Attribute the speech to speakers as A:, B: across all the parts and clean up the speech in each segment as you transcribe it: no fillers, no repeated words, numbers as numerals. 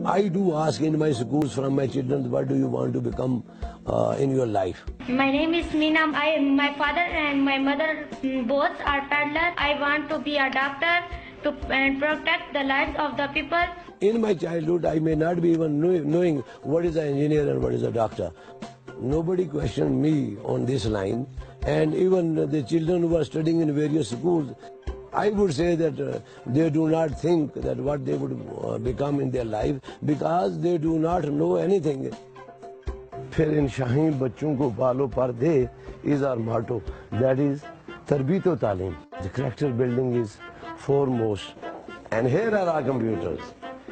A: I do ask in my schools from my children, what do you want to become in your life?
B: My name is Meena. My father and my mother both are peddlers. I want to be a doctor and protect the lives of the people.
A: In my childhood, I may not be even knowing what is an engineer and what is a doctor. Nobody questioned me on this line, and even the children who are studying in various schools, I would say that they do not think that what they would become in their life because they do not know anything. फिर इन शाहीन बच्चों को पालो पर दे is our motto. That is Tarbiyat o Talim. The character building is foremost. And here are our computers.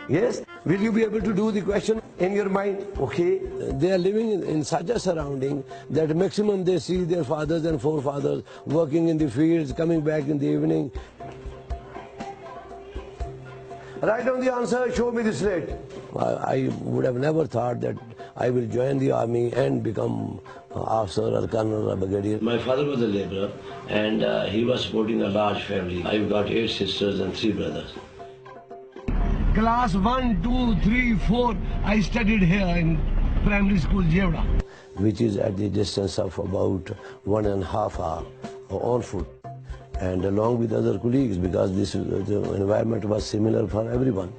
A: Yes, will you be able to do the question in your mind? Okay, they are living in such a surrounding that maximum they see their fathers and forefathers working in the fields, coming back in the evening. Write down the answer, show me the slate. I would have never thought that I will join the army and become officer or colonel or brigadier. My father was a laborer and he was supporting a large family. I've got 8 sisters and 3 brothers. Class 1, 2, 3, 4, I studied here in primary school, Javed, which is at the distance of about 1.5 hours on foot, and along with other colleagues, because the environment was similar for everyone.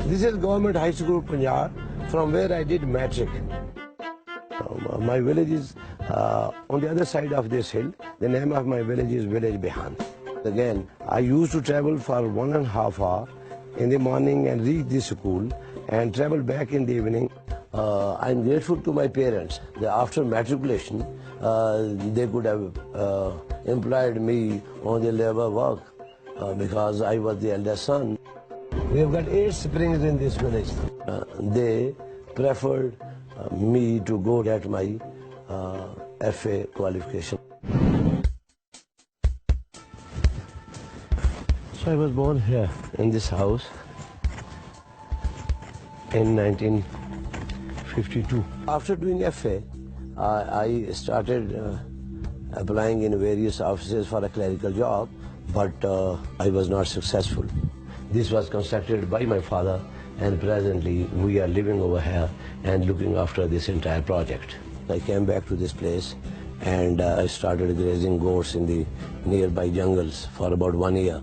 A: This is Government High School, Punjab, from where I did matric. My village is on the other side of this hill. The name of my village is Village Behan. Again, I used to travel for 1.5 hours in the morning and reach the school and travel back in the evening. I'm grateful to my parents that after matriculation, they could have employed me on the labor work because I was the eldest son. We have got 8 springs in this village. They preferred me to go get my FA qualification. So I was born here in this house in 1952. After doing FA, I started applying in various offices for a clerical job, but I was not successful. This was constructed by my father, and presently we are living over here and looking after this entire project. I came back to this place and I started grazing goats in the nearby jungles for about 1 year.